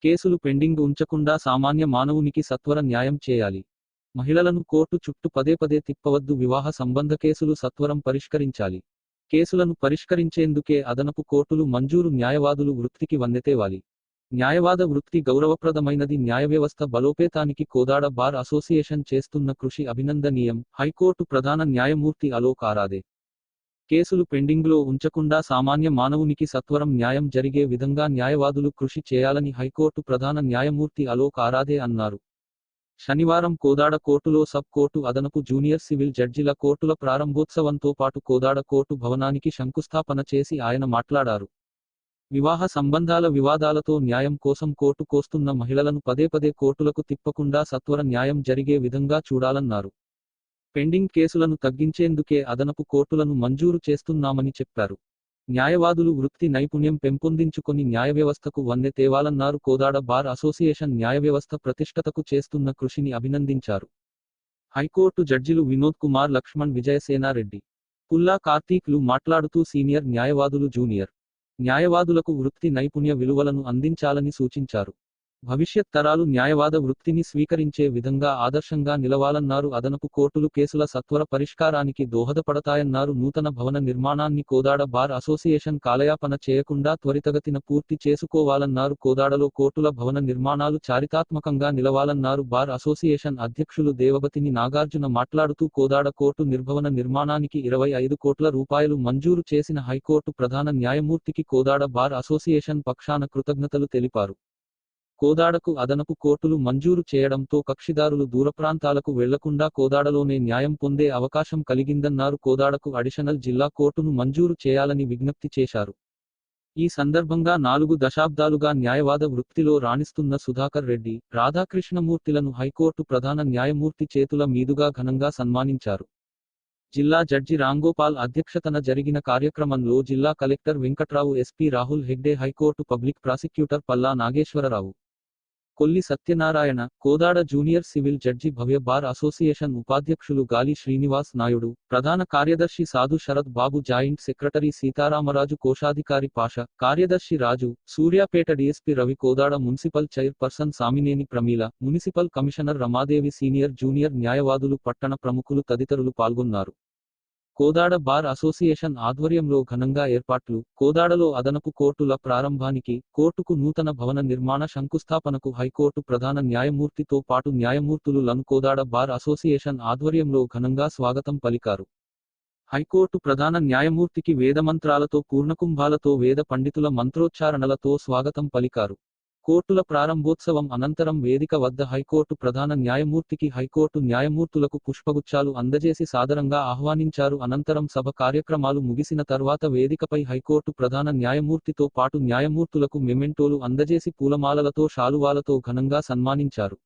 కేసులు పెండింగ్ ఉంచకుండా సామాన్య మానవునికి సత్వర న్యాయం చేయాలి. మహిళలను కోర్టు చుట్టూ పదే పదే తిప్పవద్దు. వివాహ సంబంధ కేసులు సత్వరం పరిష్కరించాలి. కేసులను పరిష్కరించేందుకే అదనపు కోర్టులు మంజూరు. న్యాయవాదులు వృత్తికి వన్నెతేవాలి. న్యాయవాద వృత్తి గౌరవప్రదమైనది. న్యాయవ్యవస్థ బలోపేతానికి కోదాడ బార్ అసోసియేషన్ చేస్తున్న కృషి అభినందనీయం. హైకోర్టు ప్రధాన న్యాయమూర్తి అలోక్ ఆరాధే. కేసులు పెండింగ్లో ఉంచకుండా సామాన్య మానవునికి సత్వరం న్యాయం జరిగే విధంగా న్యాయవాదులు కృషి చేయాలని హైకోర్టు ప్రధాన న్యాయమూర్తి అలోక్ ఆరాధే అన్నారు. శనివారం కోదాడ కోర్టులో సబ్ కోర్టు అదనపు జూనియర్ సివిల్ జడ్జిల కోర్టుల ప్రారంభోత్సవంతో పాటు కోదాడ కోర్టు భవనానికి శంకుస్థాపన చేసి ఆయన మాట్లాడారు. వివాహ సంబంధాల వివాదాలతో న్యాయం కోసం కోర్టు కోస్తున్న మహిళలను పదే పదే కోర్టులకు తిప్పకుండా సత్వర న్యాయం జరిగే విధంగా చూడాలన్నారు. పెండింగ్ కేసులను తగ్గించేందుకే అదనపు కోర్టులను మంజూరు చేస్తున్నామని చెప్పారు. న్యాయవాదులు వృత్తి నైపుణ్యం పెంపొందించుకొని న్యాయవ్యవస్థకు వన్నె తేవాలన్నారు. కోదాడ బార్ అసోసియేషన్ న్యాయవ్యవస్థ ప్రతిష్టతకు చేస్తున్న కృషిని అభినందించారు. హైకోర్టు జడ్జిలు వినోద్ కుమార్, లక్ష్మణ్, విజయసేనారెడ్డి, పుల్లా కార్తీక్లు మాట్లాడుతూ సీనియర్ న్యాయవాదులు జూనియర్ న్యాయవాదులకు వృత్తి నైపుణ్య విలువలను అందించాలని సూచించారు. భవిష్యత్ తరాలు న్యాయవాద వృత్తిని స్వీకరించే విధంగా ఆదర్శంగా నిలవాలన్నారు. అదనపు కోర్టులు కేసుల సత్వర పరిష్కారానికి దోహదపడతాయన్నారు. నూతన భవన నిర్మాణాన్ని కోదాడ బార్ అసోసియేషన్ కాలయాపన చేయకుండా త్వరితగతిన పూర్తి చేసుకోవాలన్నారు. కోదాడలో కోర్టుల భవన నిర్మాణాలు చారిత్రాత్మకంగా నిలవాలన్నారు. బార్ అసోసియేషన్ అధ్యక్షులు దేవబతిని నాగార్జున మాట్లాడుతూ కోదాడ కోర్టు నిర్భవన నిర్మాణానికి 25 కోట్ల రూపాయలు మంజూరు చేసిన హైకోర్టు ప్రధాన న్యాయమూర్తికి కోదాడ బార్ అసోసియేషన్ పక్షాన కృతజ్ఞతలు తెలిపారు. కోదాడకు అదనపు కోర్టులు మంజూరు చేయడంతో కక్షిదారులు దూరప్రాంతాలకు వెళ్లకుండా కోదాడలోనే న్యాయం పొందే అవకాశం కలిగిందన్నారు. కోదాడకు అడిషనల్ జిల్లా కోర్టును మంజూరు చేయాలని విజ్ఞప్తి చేశారు. ఈ సందర్భంగా 4 దశాబ్దాలుగా న్యాయవాద వృత్తిలో రాణిస్తున్న సుధాకర్ రెడ్డి, రాధాకృష్ణమూర్తిలను హైకోర్టు ప్రధాన న్యాయమూర్తి చేతుల మీదుగా ఘనంగా సన్మానించారు. జిల్లా జడ్జి రాంగోపాల్ అధ్యక్షతన జరిగిన కార్యక్రమంలో జిల్లా collector Venkatrao, SP Rahul Hegde, high court public prosecutor Palla Nageswararao, Kolli Satyanarayana, Kodad junior civil judge Bhavya, bar association ఉపాధ్యక్షులు గాలి శ్రీనివాస్ నాయుడు, ప్రధాన కార్యదర్శి సాధు శరత్ బాబు, జాయింట్ సెక్రటరీ సీతారామరాజు, కోశాధికారి పాషా, కార్యదర్శి Raju, Suryapet DSP Ravi, Kodad municipal chairperson Samineni Pramila, municipal commissioner Ramadevi, senior junior న్యాయవాదులు, పట్టణ ప్రముఖులు తదితరులు పాల్గొన్నారు. కోదాడ బార్ అసోసియేషన్ ఆధ్వర్యంలో ఘనంగా ఏర్పాట్లు. కోదాడలో అదనపు కోర్టుల ప్రారంభానికి, కోర్టుకు నూతన భవన నిర్మాణ శంకుస్థాపనకు హైకోర్టు ప్రధాన న్యాయమూర్తితో పాటు న్యాయమూర్తులు లను కోదాడ బార్ అసోసియేషన్ ఆధ్వర్యంలో ఘనంగా స్వాగతం పలికారు. హైకోర్టు ప్రధాన న్యాయమూర్తికి వేదమంత్రాలతో, పూర్ణకుంభాలతో, వేద పండితుల మంత్రోచ్చారణలతో స్వాగతం పలికారు. కోర్టుల ప్రారంభోత్సవం అనంతరం వేదిక వద్ద హైకోర్టు ప్రధాన న్యాయమూర్తికి, హైకోర్టు న్యాయమూర్తులకు పుష్పగుచ్చాలు అందజేసి సాదరంగా ఆహ్వానించారు. అనంతరం సభ కార్యక్రమాలు ముగిసిన తర్వాత వేదికపై హైకోర్టు ప్రధాన న్యాయమూర్తితో పాటు న్యాయమూర్తులకు మెమెంటోలు అందజేసి పూలమాలలతో, శాలువాలతో ఘనంగా సన్మానించారు.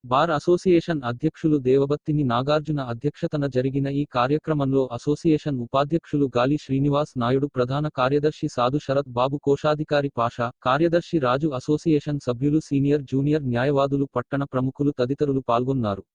బార్ అసోసియేషన్ అధ్యక్షులు దేవబత్తిని నాగార్జున అధ్యక్షతన జరిగిన ఈ కార్యక్రమంలో అసోసియేషన్ ఉపాధ్యక్షులు గాలి శ్రీనివాస్ నాయుడు, ప్రధాన కార్యదర్శి సాధు శరత్ బాబు, కోశాధికారి పాషా, కార్యదర్శి రాజు, అసోసియేషన్ సభ్యులు, సీనియర్ జూనియర్ న్యాయవాదులు, పట్టణ ప్రముఖులు తదితరులు పాల్గొన్నారు.